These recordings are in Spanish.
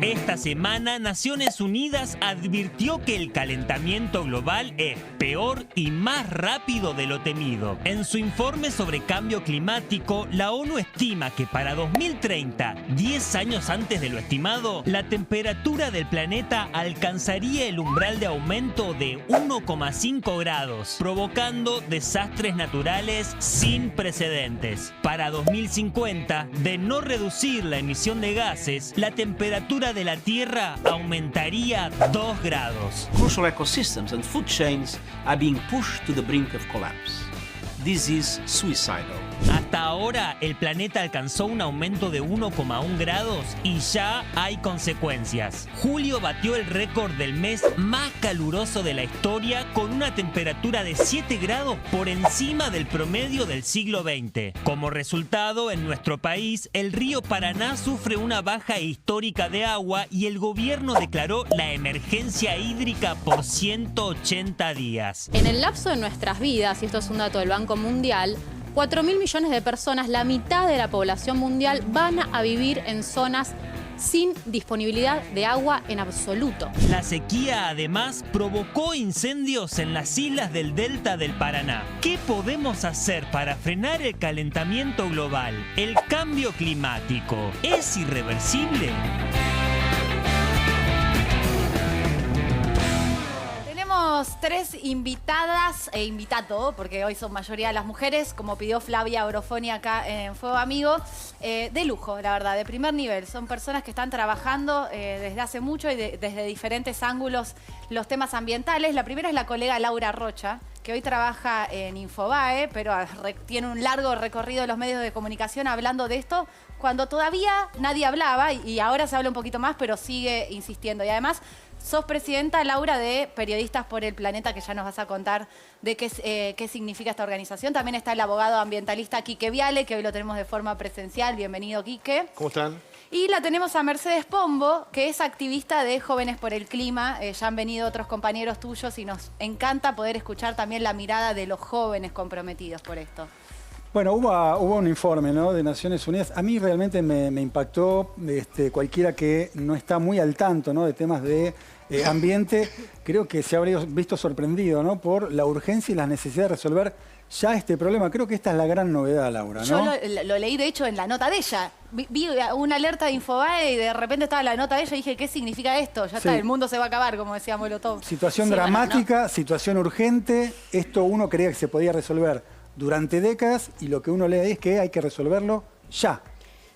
Esta semana, Naciones Unidas advirtió que el calentamiento global es peor y más rápido de lo temido. En su informe sobre cambio climático, la ONU estima que para 2030, 10 años antes de lo estimado, la temperatura del planeta alcanzaría el umbral de aumento de 1,5 grados, provocando desastres naturales sin precedentes. Para 2050, de no reducir la emisión de gases, la temperatura de la Tierra aumentaría 2 grados. Crucial ecosystems and food chains are being pushed to the brink of collapse. This is suicidal. Hasta ahora, el planeta alcanzó un aumento de 1,1 grados y ya hay consecuencias. Julio batió el récord del mes más caluroso de la historia con una temperatura de 7 grados por encima del promedio del siglo XX. Como resultado, en nuestro país, el río Paraná sufre una baja histórica de agua y el gobierno declaró la emergencia hídrica por 180 días. En el lapso de nuestras vidas, y esto es un dato del Banco Mundial, 4.000 millones de personas, la mitad de la población mundial, van a vivir en zonas sin disponibilidad de agua en absoluto. La sequía, además, provocó incendios en las islas del delta del Paraná. ¿Qué podemos hacer para frenar el calentamiento global? ¿El cambio climático es irreversible? Tenemos 3 invitadas e invitado, porque hoy son mayoría las mujeres, como pidió Flavia Orofoni acá en Fuego Amigo, de lujo, la verdad, de primer nivel. Son personas que están trabajando desde hace mucho y desde diferentes ángulos los temas ambientales. La primera es la colega Laura Rocha, que hoy trabaja en Infobae, pero tiene un largo recorrido en los medios de comunicación hablando de esto, cuando todavía nadie hablaba, y ahora se habla un poquito más, pero sigue insistiendo. Y además, sos presidenta, Laura, de Periodistas por el Planeta, que ya nos vas a contar de qué significa esta organización. También está el abogado ambientalista Quique Viale, que hoy lo tenemos de forma presencial. Bienvenido, Quique. ¿Cómo están? Y la tenemos a Mercedes Pombo, que es activista de Jóvenes por el Clima. Ya han venido otros compañeros tuyos y nos encanta poder escuchar también la mirada de los jóvenes comprometidos por esto. Bueno, hubo un informe, ¿no?, de Naciones Unidas. A mí realmente me impactó, cualquiera que no está muy al tanto, ¿no?, de temas de ambiente, creo que se habría visto sorprendido, ¿no?, por la urgencia y la necesidad de resolver ya este problema. Creo que esta es la gran novedad, Laura, ¿no? Yo lo leí, de hecho, en la nota de ella. Vi una alerta de Infobae y de repente estaba la nota de ella y dije, ¿qué significa esto? Ya está, el mundo se va a acabar, como decía Molotov. Situación dramática, bueno, no. Situación urgente. Esto uno creía que se podía resolver durante décadas y lo que uno lee es que hay que resolverlo ya.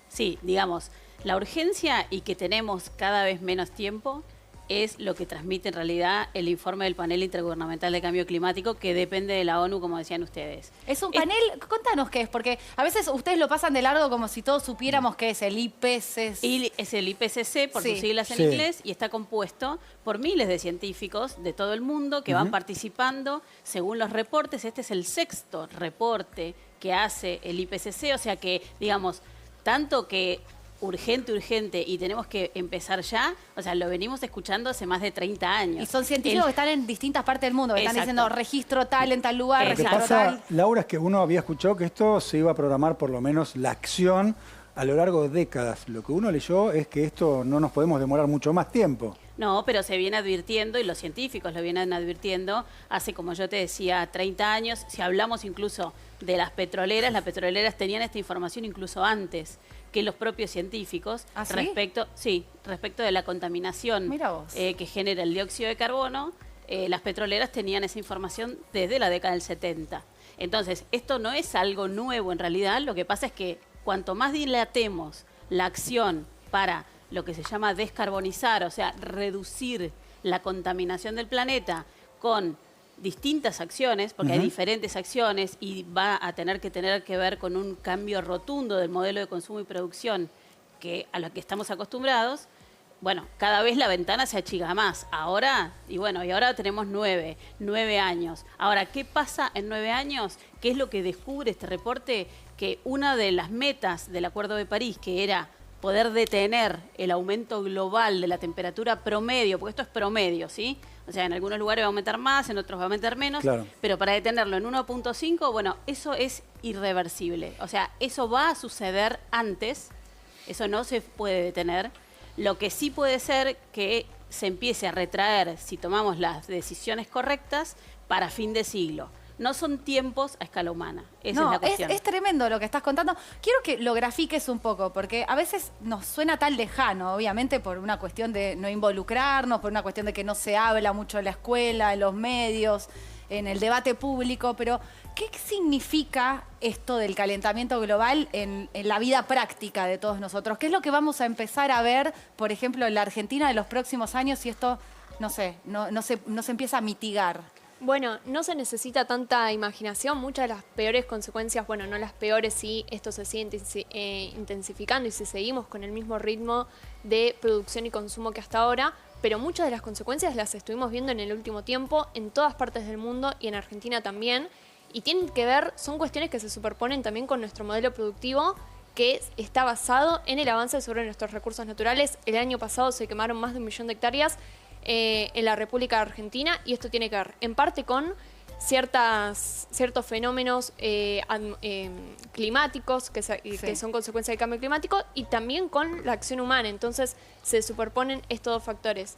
Sí, digamos, la urgencia y que tenemos cada vez menos tiempo es lo que transmite en realidad el informe del Panel Intergubernamental de Cambio Climático, que depende de la ONU, como decían ustedes. ¿Es un panel? Contanos qué es, porque a veces ustedes lo pasan de largo como si todos supiéramos qué es el IPCC. Es el IPCC, por sus siglas en inglés, y está compuesto por miles de científicos de todo el mundo que van participando según los reportes. Este es el 6º reporte que hace el IPCC, o sea que, digamos, tanto que urgente y tenemos que empezar ya, o sea, lo venimos escuchando hace más de 30 años. Y son científicos que están en distintas partes del mundo, que están diciendo registro tal en tal lugar, Lo que pasa, Laura, es que uno había escuchado que esto se iba a programar, por lo menos la acción, a lo largo de décadas. Lo que uno leyó es que esto no nos podemos demorar mucho más tiempo. No, pero se viene advirtiendo, y los científicos lo vienen advirtiendo hace, como yo te decía, 30 años. Si hablamos incluso de las petroleras tenían esta información incluso antes que los propios científicos. ¿Ah, sí? respecto de la contaminación que genera el dióxido de carbono. Las petroleras tenían esa información desde la década del 70. Entonces, esto no es algo nuevo en realidad. Lo que pasa es que cuanto más dilatemos la acción para lo que se llama descarbonizar, o sea, reducir la contaminación del planeta con distintas acciones, porque hay diferentes acciones y va a tener que ver con un cambio rotundo del modelo de consumo y producción a lo que estamos acostumbrados. Bueno, cada vez la ventana se achica más. Ahora tenemos 9 años. Ahora, ¿qué pasa en 9 años? ¿Qué es lo que descubre este reporte? Que una de las metas del Acuerdo de París, que era poder detener el aumento global de la temperatura promedio, porque esto es promedio, ¿sí? O sea, en algunos lugares va a aumentar más, en otros va a aumentar menos, pero para detenerlo en 1.5, bueno, eso es irreversible. O sea, eso va a suceder antes, eso no se puede detener. Lo que sí puede ser que se empiece a retraer, si tomamos las decisiones correctas, para fin de siglo. No son tiempos a escala humana. Esa es la cuestión. Es tremendo lo que estás contando. Quiero que lo grafiques un poco, porque a veces nos suena tan lejano, obviamente por una cuestión de no involucrarnos, por una cuestión de que no se habla mucho en la escuela, en los medios, en el debate público, pero ¿qué significa esto del calentamiento global en la vida práctica de todos nosotros? ¿Qué es lo que vamos a empezar a ver, por ejemplo, en la Argentina de los próximos años si esto, no sé, no se empieza a mitigar? Bueno, no se necesita tanta imaginación. Muchas de las peores consecuencias, bueno, no las peores, si esto se sigue intensificando y si seguimos con el mismo ritmo de producción y consumo que hasta ahora, pero muchas de las consecuencias las estuvimos viendo en el último tiempo en todas partes del mundo y en Argentina también. Y tienen que ver, son cuestiones que se superponen también con nuestro modelo productivo, que está basado en el avance sobre nuestros recursos naturales. El año pasado se quemaron más de 1 millón de hectáreas en la República Argentina, y esto tiene que ver en parte con ciertos fenómenos climáticos que son consecuencia del cambio climático, y también con la acción humana. Entonces se superponen estos dos factores.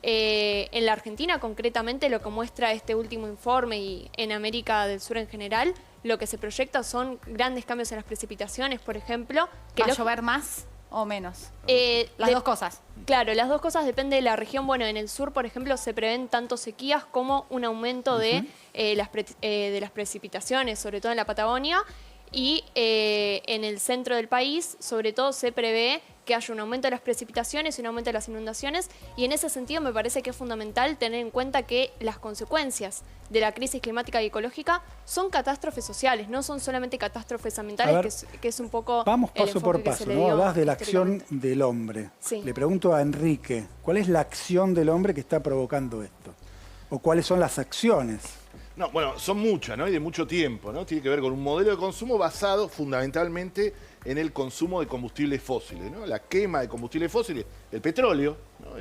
En la Argentina concretamente, lo que muestra este último informe y en América del Sur en general, lo que se proyecta son grandes cambios en las precipitaciones, por ejemplo. ¿Va a llover más o menos? Las dos cosas. Claro, las dos cosas depende de la región. Bueno, en el sur, por ejemplo, se prevén tanto sequías como un aumento de las precipitaciones, sobre todo en la Patagonia. Y en el centro del país, sobre todo, se prevé que haya un aumento de las precipitaciones y un aumento de las inundaciones. Y en ese sentido me parece que es fundamental tener en cuenta que las consecuencias de la crisis climática y ecológica son catástrofes sociales, no son solamente catástrofes ambientales, que es un poco vamos el paso por enfoque que paso, se le ¿no? dio Hablas de la acción históricamente. del hombre. Sí. Le pregunto a Enrique, ¿cuál es la acción del hombre que está provocando esto? ¿O cuáles son las acciones? No, bueno, son muchas, ¿no? Y de mucho tiempo, ¿no? Tiene que ver con un modelo de consumo basado fundamentalmente en el consumo de combustibles fósiles, ¿no? La quema de combustibles fósiles, el petróleo, ¿no?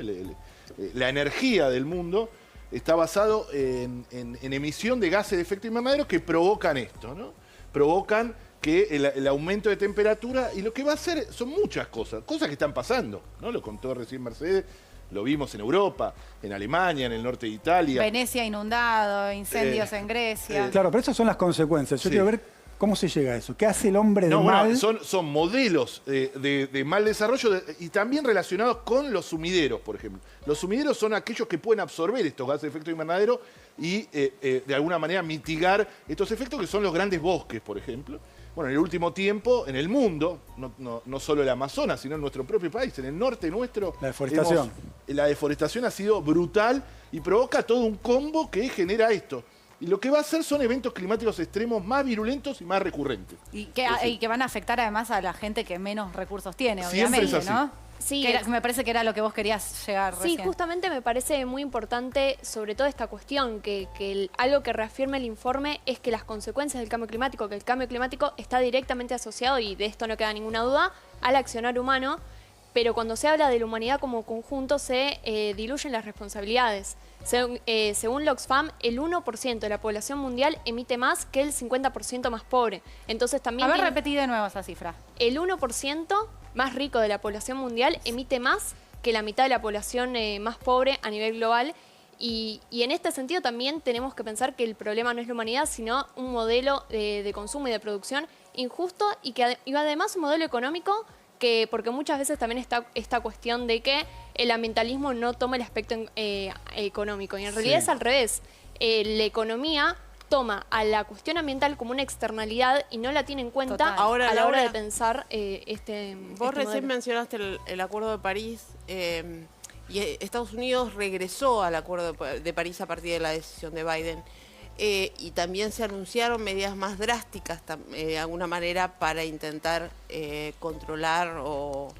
La energía del mundo está basado en emisión de gases de efecto invernadero que provocan esto, ¿no? Provocan que el aumento de temperatura, y lo que va a hacer son muchas cosas que están pasando, ¿no? Lo contó recién Mercedes. Lo vimos en Europa, en Alemania, en el norte de Italia. Venecia inundado, incendios en Grecia. Claro, pero esas son las consecuencias. Yo Sí. quiero ver cómo se llega a eso. ¿Qué hace el hombre de mal? Bueno, son modelos de mal desarrollo y también relacionados con los sumideros, por ejemplo. Los sumideros son aquellos que pueden absorber estos gases de efecto invernadero y de alguna manera mitigar estos efectos, que son los grandes bosques, por ejemplo. Bueno, en el último tiempo, en el mundo, no solo el Amazonas, sino en nuestro propio país, en el norte nuestro... La deforestación. La deforestación ha sido brutal y provoca todo un combo que genera esto. Y lo que va a hacer son eventos climáticos extremos más virulentos y más recurrentes. Y que van a afectar además a la gente que menos recursos tiene, Siempre obviamente, es así. ¿no? Sí, Me parece que era lo que vos querías llegar Sí, recién. justamente me parece muy importante, sobre todo esta cuestión, algo que reafirma el informe es que las consecuencias del cambio climático, que el cambio climático está directamente asociado, y de esto no queda ninguna duda, al accionar humano, pero cuando se habla de la humanidad como conjunto se diluyen las responsabilidades. Según la Oxfam, el 1% de la población mundial emite más que el 50% más pobre. Entonces también A ver, repetí de nuevo esa cifra. el 1% más rico de la población mundial emite más que la mitad de la población más pobre a nivel global. Y en este sentido también tenemos que pensar que el problema no es la humanidad, sino un modelo de consumo y de producción injusto y además un modelo económico, porque muchas veces también está esta cuestión de que el ambientalismo no toma el aspecto económico. Y en realidad es al revés. La economía toma a la cuestión ambiental como una externalidad y no la tiene en cuenta Total. Ahora, a la hora Laura, de pensar este Vos este recién modelo. mencionaste el Acuerdo de París y Estados Unidos regresó al Acuerdo de París a partir de la decisión de Biden. Y también se anunciaron medidas más drásticas de alguna manera para intentar controlar o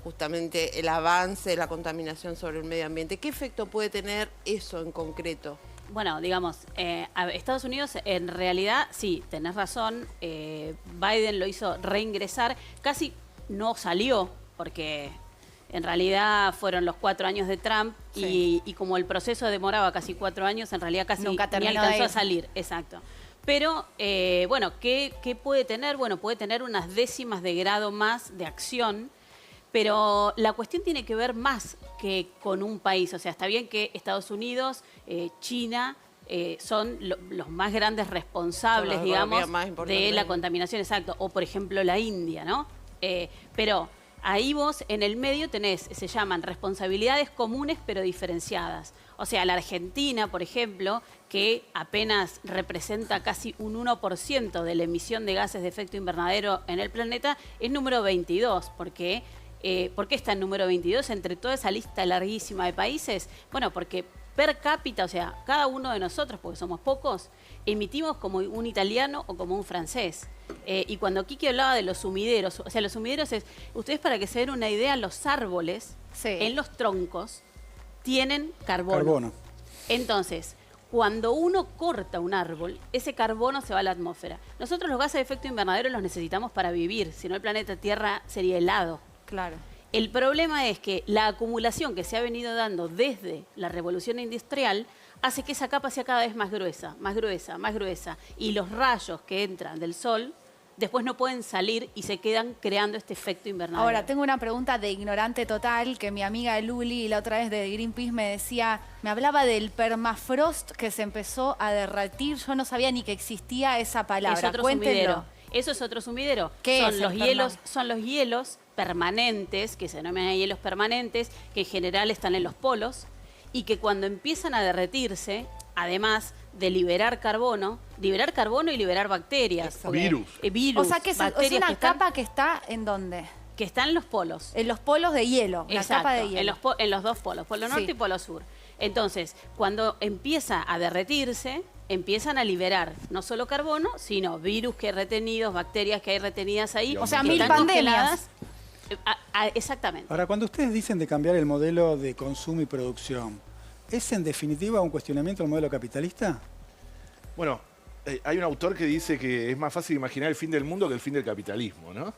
justamente el avance de la contaminación sobre el medio ambiente. ¿Qué efecto puede tener eso en concreto? Bueno, digamos, Estados Unidos en realidad, sí, tenés razón, Biden lo hizo reingresar, casi no salió, porque en realidad fueron los 4 años de Trump y como el proceso demoraba casi 4 años, en realidad casi Nunca ni terminó alcanzó de a ir. salir, exacto. Pero, bueno, ¿qué puede tener? Bueno, puede tener unas décimas de grado más de acción, Pero la cuestión tiene que ver más que con un país. O sea, está bien que Estados Unidos, China, son los más grandes responsables, digamos, de la contaminación, exacto. O, por ejemplo, la India, ¿no? Pero ahí vos, en el medio, se llaman responsabilidades comunes pero diferenciadas. O sea, la Argentina, por ejemplo, que apenas representa casi un 1% de la emisión de gases de efecto invernadero en el planeta, es número 22, porque... ¿Por qué está en número 22 entre toda esa lista larguísima de países? Bueno, porque per cápita, o sea, cada uno de nosotros, porque somos pocos, emitimos como un italiano o como un francés. Y cuando Kiki hablaba de los sumideros, o sea, los sumideros es, ustedes para que se den una idea, los árboles en los troncos tienen carbono. Entonces, cuando uno corta un árbol, ese carbono se va a la atmósfera. Nosotros los gases de efecto invernadero los necesitamos para vivir, si no el planeta Tierra sería helado. Claro. El problema es que la acumulación que se ha venido dando desde la revolución industrial hace que esa capa sea cada vez más gruesa, más gruesa, más gruesa. Y los rayos que entran del sol después no pueden salir y se quedan creando este efecto invernadero. Ahora, tengo una pregunta de ignorante total que mi amiga Luli la otra vez de Greenpeace me decía, me hablaba del permafrost que se empezó a derretir. Yo no sabía ni que existía esa palabra. Es otro sumidero. Eso es otro sumidero. Son los hielos permanentes, que se denominan hielos permanentes, que en general están en los polos, y que cuando empiezan a derretirse, además de liberar carbono y liberar bacterias. Virus. O sea que es una capa que está ¿en dónde? Que está en los polos. En los polos de hielo, la capa de hielo. En los dos polos, polo norte y polo sur. Entonces, cuando empieza a derretirse, empiezan a liberar no solo carbono, sino virus que hay retenidos, bacterias que hay retenidas ahí. O sea, 1000 pandemias. Exactamente. Ahora, cuando ustedes dicen de cambiar el modelo de consumo y producción, ¿es en definitiva un cuestionamiento del modelo capitalista? Bueno, hay un autor que dice que es más fácil imaginar el fin del mundo que el fin del capitalismo, ¿no?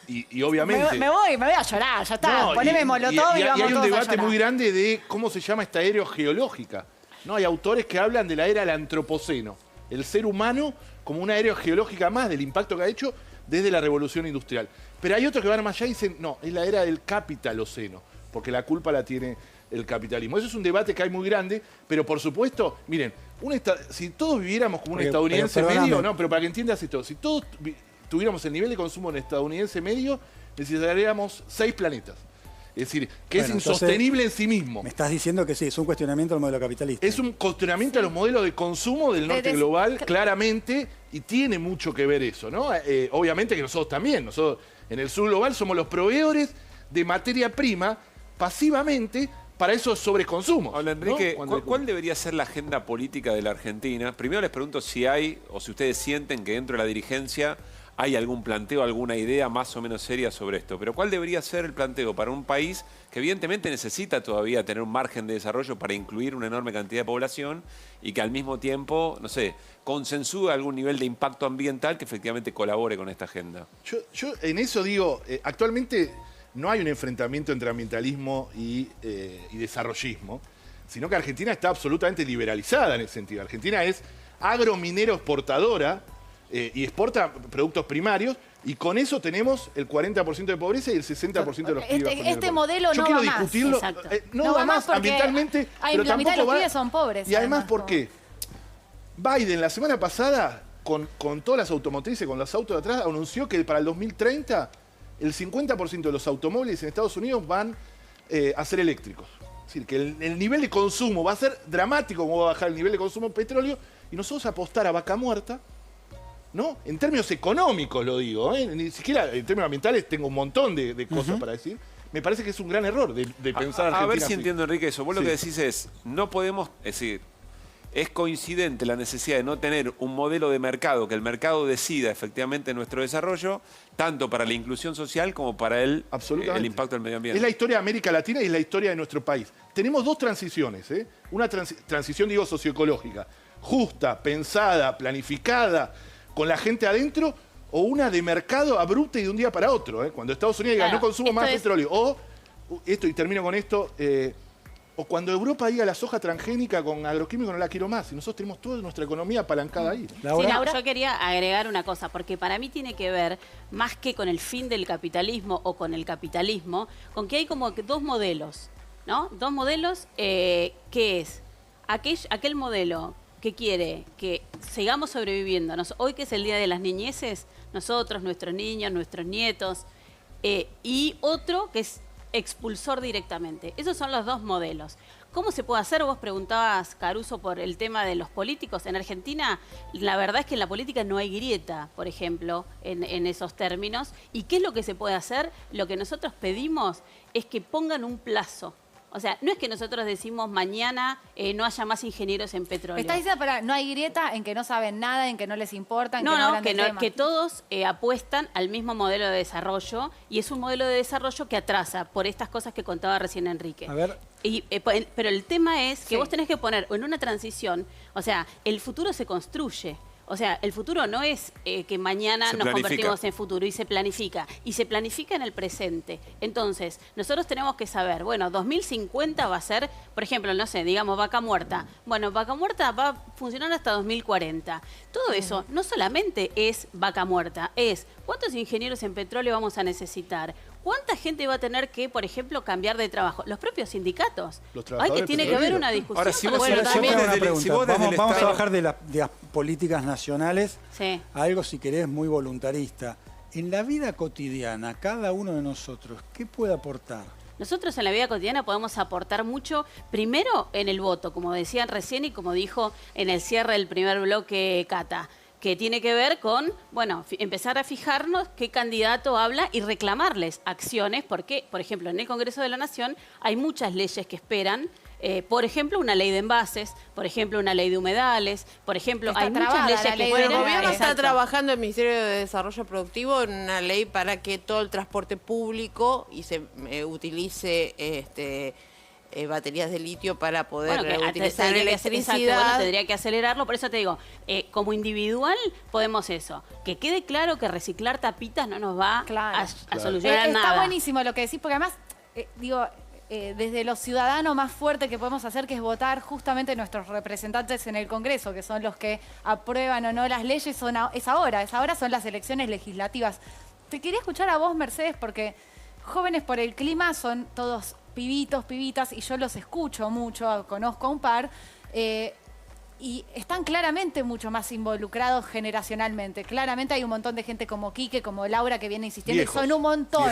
y obviamente... Me voy a llorar, ya está. No, poneme molotov y vamos todos a llorar. Y hay un debate muy grande de cómo se llama esta era geológica. ¿No? Hay autores que hablan de la era del antropoceno, el ser humano como una era geológica más del impacto que ha hecho desde la revolución industrial. Pero hay otros que van más allá y dicen, no, es la era del capitaloceno, porque la culpa la tiene el capitalismo. Eso es un debate que hay muy grande, pero por supuesto, miren, si todos viviéramos como un estadounidense medio, no, pero para que entiendas esto, si todos tuviéramos el nivel de consumo en estadounidense medio, necesitaríamos 6 planetas. Es decir, que es insostenible en sí mismo. Me estás diciendo que sí, es un cuestionamiento del modelo capitalista. Es un cuestionamiento a los modelos de consumo del norte global, claramente, y tiene mucho que ver eso, ¿no? Obviamente que nosotros también, nosotros en el sur global somos los proveedores de materia prima pasivamente para esos sobreconsumos. Hola, Enrique, ¿no? ¿cuál debería ser la agenda política de la Argentina? Primero les pregunto si hay, o si ustedes sienten que dentro de la dirigencia hay algún planteo, alguna idea más o menos seria sobre esto. Pero ¿cuál debería ser el planteo para un país que evidentemente necesita todavía tener un margen de desarrollo para incluir una enorme cantidad de población y que al mismo tiempo, no sé, consensúe algún nivel de impacto ambiental que efectivamente colabore con esta agenda? Yo en eso digo, actualmente no hay un enfrentamiento entre ambientalismo y desarrollismo, sino que Argentina está absolutamente liberalizada en ese sentido. Argentina es agrominero exportadora, y exporta productos primarios, y con eso tenemos el 40% de pobreza y el 60% de los pibes. Este modelo no va más. Yo quiero discutirlo, no va más ambientalmente, pero la mitad de tampoco los va... pibes son pobres. Y además, ¿por qué? Biden la semana pasada, con todas las automotrices, con los autos de atrás, anunció que para el 2030 el 50% de los automóviles en Estados Unidos van a ser eléctricos. Es decir, que el nivel de consumo va a ser dramático, como va a bajar el nivel de consumo de petróleo, y nosotros apostar a vaca muerta, ¿no? En términos económicos lo digo, ¿eh? Ni siquiera en términos ambientales tengo un montón de cosas para decir. Me parece que es un gran error de pensar Argentina a ver si así. entiendo, Enrique, eso. Vos lo que decís es, no podemos, es decir, es coincidente la necesidad de no tener un modelo de mercado, que el mercado decida efectivamente nuestro desarrollo, tanto para la inclusión social como para el impacto del medio ambiente. Es la historia de América Latina y es la historia de nuestro país. Tenemos dos transiciones, ¿eh? Una transición, digo, socioecológica, justa, pensada, planificada, con la gente adentro, o una de mercado abrupta y de un día para otro, ¿eh? Cuando Estados Unidos diga, no consumo más petróleo, o, esto, y termino con esto, O cuando Europa diga la soja transgénica con agroquímicos no la quiero más. Y nosotros tenemos toda nuestra economía apalancada ahí. Sí, Laura, yo quería agregar una cosa, porque para mí tiene que ver, más que con el fin del capitalismo o con el capitalismo, con que hay como que dos modelos, ¿no? Dos modelos, que es aquel modelo que quiere que sigamos sobreviviendo. Hoy que es el Día de las Niñeces, nosotros, nuestros niños, nuestros nietos, y otro que es expulsor directamente. Esos son los dos modelos. ¿Cómo se puede hacer? Vos preguntabas, Caruso, por el tema de los políticos. En Argentina, la verdad es que en la política no hay grieta, por ejemplo, en esos términos. ¿Y qué es lo que se puede hacer? Lo que nosotros pedimos es que pongan un plazo. O sea, no es que nosotros decimos mañana no haya más ingenieros en petróleo. ¿Está diciendo, no hay grieta en que no saben nada, en que no les importa, en que no hablan del tema? Que todos apuestan al mismo modelo de desarrollo y es un modelo de desarrollo que atrasa por estas cosas que contaba recién Enrique. A ver. Pero el tema es que vos tenés que poner en una transición, o sea, el futuro se construye. O sea, el futuro no es que mañana nos convertimos en futuro y se planifica en el presente. Entonces, nosotros tenemos que saber, bueno, 2050 va a ser, por ejemplo, no sé, digamos Vaca Muerta. Bueno, Vaca Muerta va a funcionar hasta 2040. Todo eso no solamente es Vaca Muerta, es cuántos ingenieros en petróleo vamos a necesitar. ¿Cuánta gente va a tener que, por ejemplo, cambiar de trabajo? Los propios sindicatos. Hay que tiene que haber una discusión. Ahora, si vos vamos a bajar de las políticas nacionales sí. a algo, si querés, muy voluntarista. En la vida cotidiana, cada uno de nosotros, ¿qué puede aportar? Nosotros en la vida cotidiana podemos aportar mucho, primero en el voto, como decían recién y como dijo en el cierre del primer bloque Cata, que tiene que ver con, bueno, empezar a fijarnos qué candidato habla y reclamarles acciones, porque, por ejemplo, en el Congreso de la Nación hay muchas leyes que esperan, por ejemplo, una ley de envases, por ejemplo, una ley de humedales, por ejemplo, hay muchas leyes que esperan. El gobierno está trabajando en el Ministerio de Desarrollo Productivo en una ley para que todo el transporte público y se utilice baterías de litio para poder utilizar electricidad. Tendría que acelerarlo, por eso te digo, como individual podemos eso. Que quede claro que reciclar tapitas no nos va a solucionar nada. Está buenísimo lo que decís, porque además, desde lo ciudadano más fuerte que podemos hacer, que es votar justamente nuestros representantes en el Congreso, que son los que aprueban o no las leyes, es ahora son las elecciones legislativas. Te quería escuchar a vos, Mercedes, porque Jóvenes por el Clima son todos pibitos, pibitas, y yo los escucho mucho, conozco a un par, y están claramente mucho más involucrados generacionalmente. Claramente hay un montón de gente como Quique, como Laura, que viene insistiendo, y son un montón.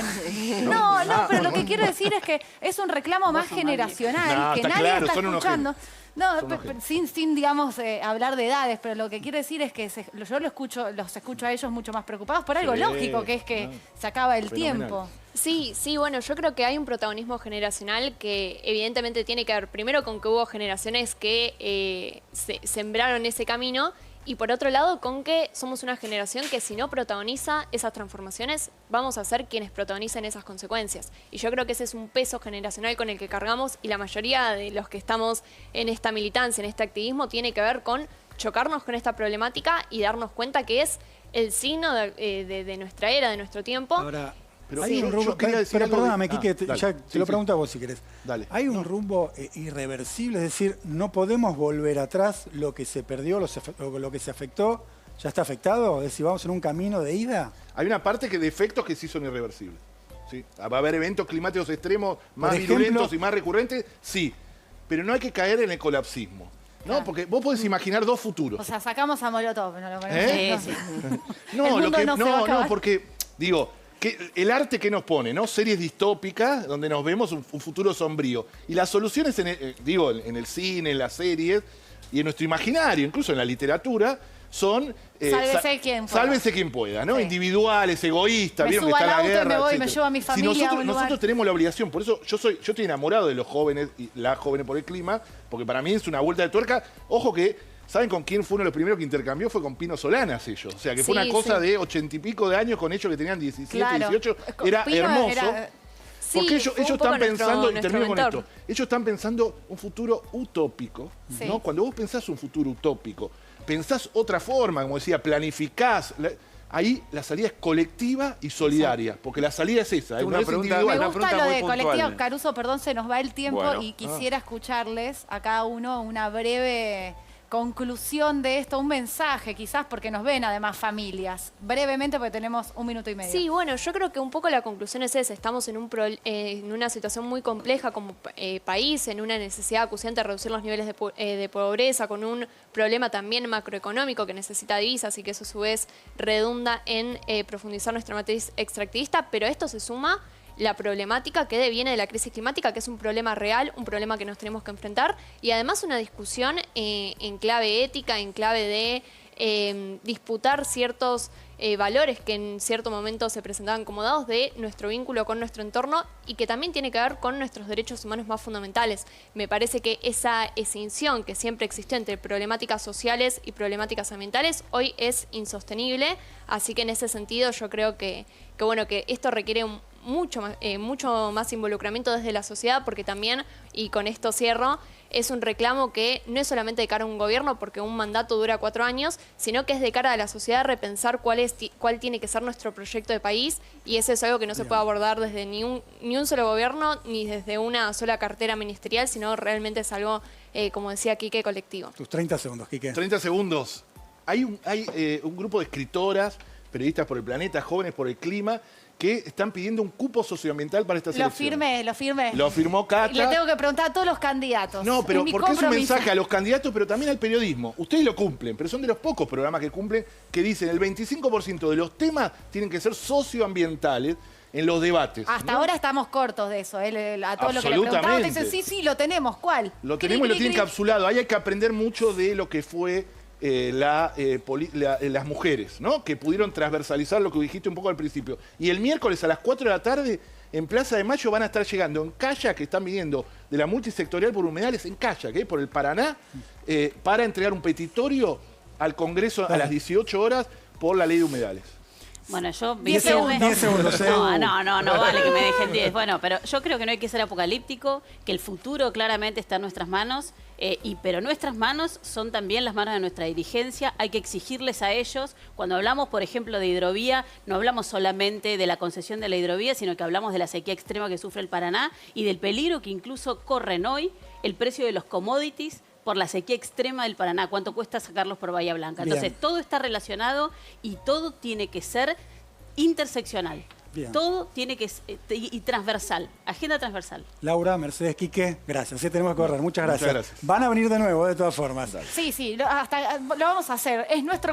No, pero lo que quiero decir es que es un reclamo más generacional, que nadie está escuchando. No, sin digamos, hablar de edades, pero lo que quiero decir es que yo los escucho a ellos mucho más preocupados por algo lógico, que es que se acaba el tiempo. Sí, bueno, yo creo que hay un protagonismo generacional que evidentemente tiene que ver primero con que hubo generaciones que sembraron ese camino, y por otro lado con que somos una generación que si no protagoniza esas transformaciones, vamos a ser quienes protagonicen esas consecuencias. Y yo creo que ese es un peso generacional con el que cargamos, y la mayoría de los que estamos en esta militancia, en este activismo, tiene que ver con chocarnos con esta problemática y darnos cuenta que es el signo de nuestra era, de nuestro tiempo. Ahora, pero hay un rumbo, perdóname, Quique, ya te lo pregunto a vos si querés. Dale. ¿Hay un rumbo irreversible? Es decir, no podemos volver atrás, lo que se perdió, lo que se afectó, ¿ya está afectado? Es decir, ¿vamos en un camino de ida? Hay una parte de efectos que sí son irreversibles. ¿Sí? Va a haber eventos climáticos extremos más virulentos y más recurrentes, sí. Pero no hay que caer en el colapsismo. ¿No? Claro. Porque vos podés imaginar dos futuros. O sea, sacamos a Molotov, ¿no lo ponemos? Sí. No, porque, digo, el arte que nos pone, ¿no? Series distópicas donde nos vemos un futuro sombrío. Y las soluciones, en el cine, en las series y en nuestro imaginario, incluso en la literatura, son... Sálvese quien pueda, ¿no? Sí. Individuales, egoístas, vieron que está la guerra, me llevo a mi familia. Nosotros tenemos la obligación, por eso yo estoy enamorado de los jóvenes y las jóvenes por el clima, porque para mí es una vuelta de tuerca. Ojo que, ¿saben con quién fue uno de los primeros que intercambió? Fue con Pino Solanas ellos. O sea, que fue una cosa de 80 y pico de años con ellos que tenían 17, 18. Era Pino hermoso. Porque ellos están pensando, y termino con esto, ellos están pensando un futuro utópico, ¿no? Cuando vos pensás un futuro utópico, pensás otra forma, como decía, planificás. ahí la salida es colectiva y solidaria, porque la salida es esa, Una no es pregunta- individual. Me Una gusta pregunta lo muy de puntual. colectivo. Caruso, perdón, se nos va el tiempo Bueno. y quisiera escucharles a cada uno una breve conclusión de esto, un mensaje quizás, porque nos ven además familias. Brevemente, porque tenemos 1 minuto y medio. Sí, bueno, yo creo que un poco la conclusión es esa. Estamos en una situación muy compleja como país, en una necesidad acuciante de reducir los niveles de pobreza, con un problema también macroeconómico que necesita divisas y que eso a su vez redunda en profundizar nuestra matriz extractivista, pero esto se suma la problemática que deviene de la crisis climática, que es un problema real, un problema que nos tenemos que enfrentar, y además una discusión en clave ética, en clave de disputar ciertos valores que en cierto momento se presentaban como dados de nuestro vínculo con nuestro entorno y que también tiene que ver con nuestros derechos humanos más fundamentales. Me parece que esa escinsión que siempre existió entre problemáticas sociales y problemáticas ambientales hoy es insostenible, así que en ese sentido yo creo que esto requiere mucho más involucramiento desde la sociedad, porque también, y con esto cierro, es un reclamo que no es solamente de cara a un gobierno, porque un mandato dura 4 años, sino que es de cara a la sociedad repensar cuál tiene que ser nuestro proyecto de país, y eso es algo que no se puede abordar desde ni un solo gobierno, ni desde una sola cartera ministerial, sino realmente es algo, como decía Quique, colectivo. Tus 30 segundos, Quique. 30 segundos. Hay un grupo de escritoras, periodistas por el planeta, jóvenes por el clima, que están pidiendo un cupo socioambiental para estas elecciones. Lo firmé. Lo firmó Cata. Y le tengo que preguntar a todos los candidatos. No, pero mi porque es un compromiso. mensaje a los candidatos, pero también al periodismo. Ustedes lo cumplen, pero son de los pocos programas que cumplen, que dicen el 25% de los temas tienen que ser socioambientales en los debates. Hasta ¿no? ahora estamos cortos de eso. A todo lo que le preguntamos, te dicen, sí, lo tenemos. ¿Cuál? Lo tenemos y lo tienen encapsulado. Ahí hay que aprender mucho de lo que fue las mujeres, ¿no? Que pudieron transversalizar lo que dijiste un poco al principio. Y el miércoles a las 4 de la tarde, en Plaza de Mayo, van a estar llegando en kayak, que están viniendo de la multisectorial por humedales en kayak, por el Paraná, para entregar un petitorio al Congreso a las 18 horas por la ley de humedales. Bueno, yo... 10 segundos. No vale que me dejen 10. Bueno, pero yo creo que no hay que ser apocalíptico, que el futuro claramente está en nuestras manos, pero nuestras manos son también las manos de nuestra dirigencia. Hay que exigirles a ellos. Cuando hablamos, por ejemplo, de hidrovía, no hablamos solamente de la concesión de la hidrovía, sino que hablamos de la sequía extrema que sufre el Paraná y del peligro que incluso corren hoy el precio de los commodities por la sequía extrema del Paraná, cuánto cuesta sacarlos por Bahía Blanca. Entonces, Bien. todo está relacionado y todo tiene que ser interseccional. Bien. Todo tiene que ser y transversal, agenda transversal. Laura, Mercedes, Quique, gracias. Sí, tenemos que correr. Muchas gracias. Muchas gracias. Van a venir de nuevo, de todas formas. Sí, lo vamos a hacer. Es nuestro